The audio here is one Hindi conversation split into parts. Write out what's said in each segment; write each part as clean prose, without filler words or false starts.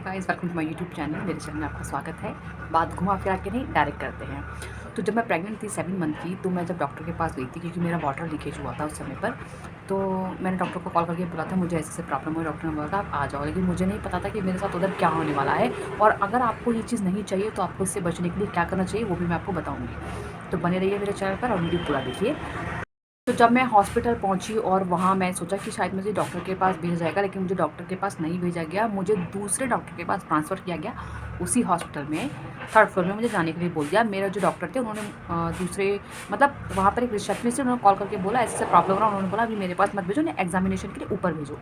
Guys, welcome to my YouTube channel. मेरे चैनल में आपका स्वागत है। बात घुमा फिरा के नहीं, डायरेक्ट करते हैं। तो जब मैं प्रेग्नेंट थी 7 मंथ की, तो मैं जब डॉक्टर के पास गई थी क्योंकि मेरा वाटर लीकेज हुआ था उस समय पर। तो मैंने डॉक्टर को कॉल करके बोला था मुझे ऐसे प्रॉब्लम हुई। डॉक्टर ने बोला था आप आ जाओ, लेकिन मुझे नहीं पता था कि मेरे साथ उधर क्या होने वाला है, और अगर आपको ये चीज़ नहीं चाहिए तो आपको इससे बचने के लिए क्या करना चाहिए वो भी मैं आपको बताऊँगी। तो बने रहिए मेरे चैनल पर और वीडियो पूरा देखिए। तो जब मैं हॉस्पिटल पहुंची और वहाँ मैं सोचा कि शायद मुझे डॉक्टर के पास भेजा जाएगा, लेकिन मुझे डॉक्टर के पास नहीं भेजा गया। मुझे दूसरे डॉक्टर के पास ट्रांसफ़र किया गया। उसी हॉस्पिटल में 3rd फ्लोर में मुझे जाने के लिए बोल दिया। मेरा जो डॉक्टर थे उन्होंने दूसरे मतलब वहाँ पर एक रिसेप्शनिस्ट थे, उन्होंने कॉल करके बोला ऐसे प्रॉब्लम हो रहा है। उन्होंने बोला अभी मेरे पास मत भेजो, उन्हें एग्जामिनेशन के लिए ऊपर भेजो।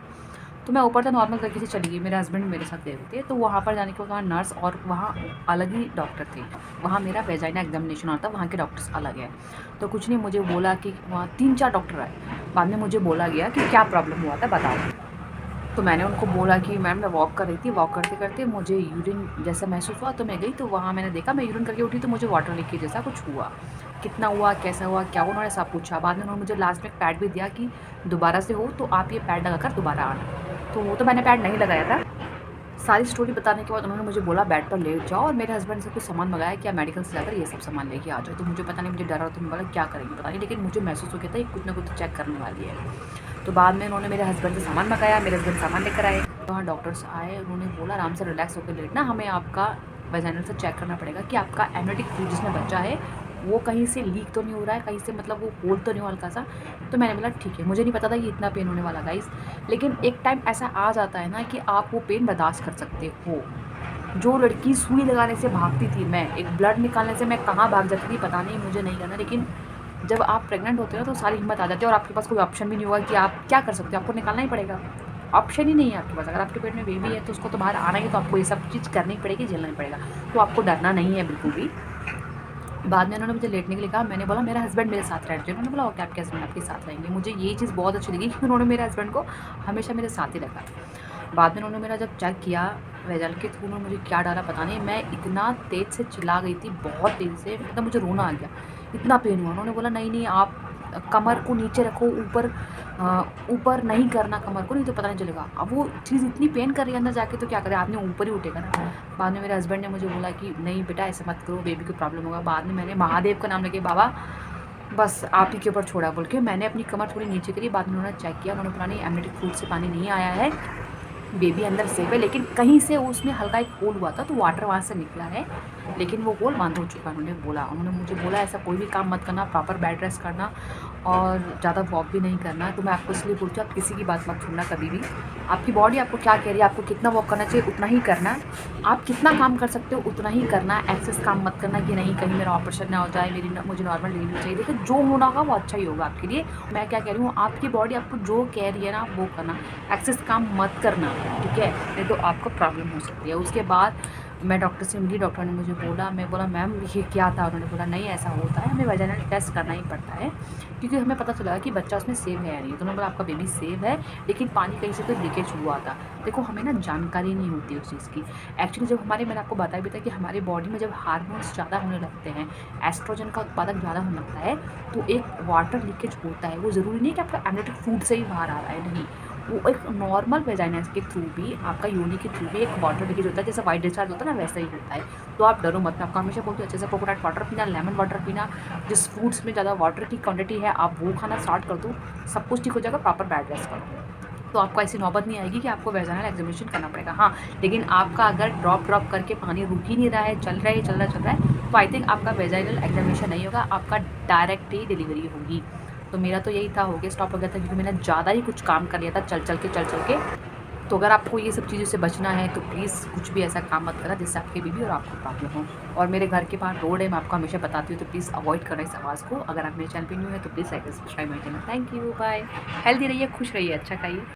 तो मैं ऊपर तो नॉर्मल तरीके से चली गई। मेरे हस्बैंड मेरे साथ गए हुए थे। तो वहाँ पर जाने के बाद वहाँ नर्स और वहाँ अलग ही डॉक्टर थे। वहाँ मेरा वेजाइना एग्जामिनेशन होता, वहाँ के डॉक्टर्स अलग है। तो कुछ नहीं, मुझे बोला कि वहाँ 3-4 डॉक्टर आए। बाद में मुझे बोला गया कि क्या प्रॉब्लम हुआ था बताओ। तो मैंने उनको बोला कि मैम मैं वॉक कर रही थी, वॉक करते करते मुझे यूरिन जैसा महसूस हुआ, तो मैं गई। तो वहाँ मैंने देखा, मैं यूरिन करके उठी तो मुझे वाटर लीकेज जैसा कुछ हुआ। कितना हुआ, कैसा हुआ, क्या हुआ, उन्होंने सब पूछा। बाद में उन्होंने मुझे लास्ट में एक पैड भी दिया कि दोबारा से हो तो आप ये पैड लगाकर दोबारा आना। तो वो तो मैंने पैड नहीं लगाया था। सारी स्टोरी बताने के बाद उन्होंने मुझे बोला बेड पर लेट जाओ, और मेरे हस्बैंड से कुछ सामान मंगाया कि आप मेडिकल से जाकर ये सब सामान लेके आ जाओ। तो मुझे पता नहीं, मुझे डर, तो मैं बोला क्या करेंगे पता नहीं, लेकिन मुझे महसूस हो गया था ये कुछ ना कुछ चेक करने वाली है। तो बाद में उन्होंने मेरे हस्बैंड से सामान मंगाया, मेरे हस्बैंड सामान लेकर आए। वहाँ डॉक्टर्स आए, उन्होंने बोला आराम से रिलैक्स होकर लेटना, हमें आपका वेजाइनल से चेक करना पड़ेगा कि आपका एमनियोटिक फ्लूइड जिसमें बच्चा है वो कहीं से लीक तो नहीं हो रहा है, कहीं से मतलब वो होल तो नहीं हो हल्का सा। तो मैंने बोला ठीक है। मुझे नहीं पता था कि इतना पेन होने वाला गाइस, लेकिन एक टाइम ऐसा आ जाता है ना कि आप वो पेन बर्दाश्त कर सकते हो। जो लड़की सुई लगाने से भागती थी, मैं एक ब्लड निकालने से मैं कहाँ भाग जाती थी पता नहीं, मुझे नहीं करना। लेकिन जब आप प्रेग्नेंट होते हो तो सारी हिम्मत आ जाती है और आपके पास कोई ऑप्शन भी नहीं होगा कि आप क्या कर सकते हो, आपको निकालना ही पड़ेगा। ऑप्शन ही नहीं है आपके पास। अगर आपके पेट में बेबी है तो उसको तो बाहर आना ही है, तो आपको ये सब चीज़ करनी पड़ेगी, झेलना ही पड़ेगा। तो आपको डरना नहीं है बिल्कुल भी। बाद में उन्होंने मुझे लेटने के लिए कहा। मैंने बोला मेरा हस्बैंड मेरे साथ रहते हैं। उन्होंने बोला ओके, आपके हस्बैंड आपके साथ रहेंगे। मुझे ये चीज़ बहुत अच्छी लगी कि उन्होंने मेरे हस्बैंड को हमेशा मेरे साथ ही रखा। बाद में उन्होंने मेरा जब चेक किया वेजल के थ्रू, उन्होंने मुझे क्या डाला पता नहीं, मैं इतना तेज़ से चिल्ला गई थी, बहुत तेज़ से, मतलब मुझे रोना आ गया, इतना पेन हुआ। उन्होंने बोला नहीं नहीं, आप कमर को नीचे रखो, ऊपर ऊपर नहीं करना कमर को, नहीं तो पता नहीं चलेगा। अब वो चीज़ इतनी पेन कर रही है अंदर जाके, तो क्या करें, आदमी ऊपर ही उठेगा ना। बाद में मेरे हस्बैंड ने मुझे बोला कि नहीं बेटा ऐसा मत करो, बेबी को प्रॉब्लम होगा। बाद में मैंने महादेव का नाम लेके बाबा बस आप ही के ऊपर छोड़ा बोल के मैंने अपनी कमर थोड़ी नीचे करी। बाद में उन्होंने चेक किया, उन्होंने बोला नहीं एमनियोटिक फ्लूइड से पानी नहीं आया है, बेबी अंदर सेफ है, लेकिन कहीं से उसमें हल्का एक होल हुआ था तो वाटर वहाँ से निकला है, लेकिन वो होल बंद हो चुका है। उन्होंने मुझे बोला ऐसा कोई भी काम मत करना, प्रॉपर बेड रेस्ट करना और ज़्यादा वॉक भी नहीं करना। तो मैं आपको इसलिए बोलती हूँ आप किसी की बात मत सुनना कभी भी। आपकी बॉडी आपको क्या कह रही है, आपको कितना वॉक करना चाहिए उतना ही करना, आप कितना काम कर सकते हो उतना ही करना। एक्सेस काम मत करना कि नहीं कहीं मेरा ऑपरेशन ना हो जाए, मुझे नॉर्मल डिलीवरी चाहिए। देखिए जो होना होगा वो अच्छा ही होगा आपके लिए। मैं क्या कह रही हूँ, आपकी बॉडी आपको जो कह रही है ना वो करना, एक्सेस काम मत करना, ठीक है, नहीं तो आपको प्रॉब्लम हो सकती है। उसके बाद मैं डॉक्टर से मिली, डॉक्टर ने मुझे बोला, मैं बोला मैम ये क्या था। उन्होंने बोला नहीं ऐसा होता है, हमें वजाइनल टेस्ट करना ही पड़ता है क्योंकि हमें पता चला कि बच्चा उसमें सेव है या नहीं। तो उन्होंने बोला आपका बेबी सेव है, लेकिन पानी कहीं से तो लीकेज हुआ था। देखो हमें ना जानकारी नहीं होती उस चीज़ की। एक्चुअली जब मैंने आपको बताया भी था कि हमारी बॉडी में जब हार्मोन्स ज़्यादा होने लगते हैं, एस्ट्रोजन का उत्पादन ज़्यादा होने लगता है, तो एक वाटर लीकेज होता है। वो ज़रूरी नहीं कि आपका एमनियोटिक फ्लूइड से ही बाहर आ रहा है, नहीं, वो एक नॉर्मल वेजाइना के थ्रू भी, आपका योनि के थ्रू भी एक वाटर लीकेज होता है, जैसे वाइट डिस्चार्ज होता है ना वैसा ही होता है। तो आप डरो मत। मैं आपको हमेशा बोलती हूँ अच्छे से कोकोनट वाटर पीना, लेमन वाटर पीना, जिस फ्रूट्स में ज़्यादा वाटर की क्वांटिटी है आप वो खाना स्टार्ट कर दो, सब कुछ ठीक हो जाएगा। प्रॉपर बेड रेस्ट करो तो आपको ऐसी नौबत नहीं आएगी कि आपको वेजाइनल एग्जामिनेशन करना पड़ेगा। हाँ, लेकिन आपका अगर ड्रॉप करके पानी रुक ही नहीं रहा है, चल रहा है, तो आई थिंक आपका वेजाइनल एग्जामिनेशन नहीं होगा, आपका डायरेक्ट ही डिलीवरी होगी। तो मेरा तो यही था, हो गया, स्टॉप हो गया था क्योंकि मैंने ज़्यादा ही कुछ काम कर लिया था चल के। तो अगर आपको ये सब चीज़ों से बचना है तो प्लीज़ कुछ भी ऐसा काम मत करना जिससे आपकी बेबी और आपको प्रॉब्लम हो। और मेरे घर के बाहर रोड है, मैं आपको हमेशा बताती हूँ, तो प्लीज़ अवॉइड करना इस आवाज़ को। अगर आप मेरे चैनल पे न्यू है तो please like subscribe my channel. Thank you, bye. Healthy रहिए, खुश रहिए, अच्छा खाइए।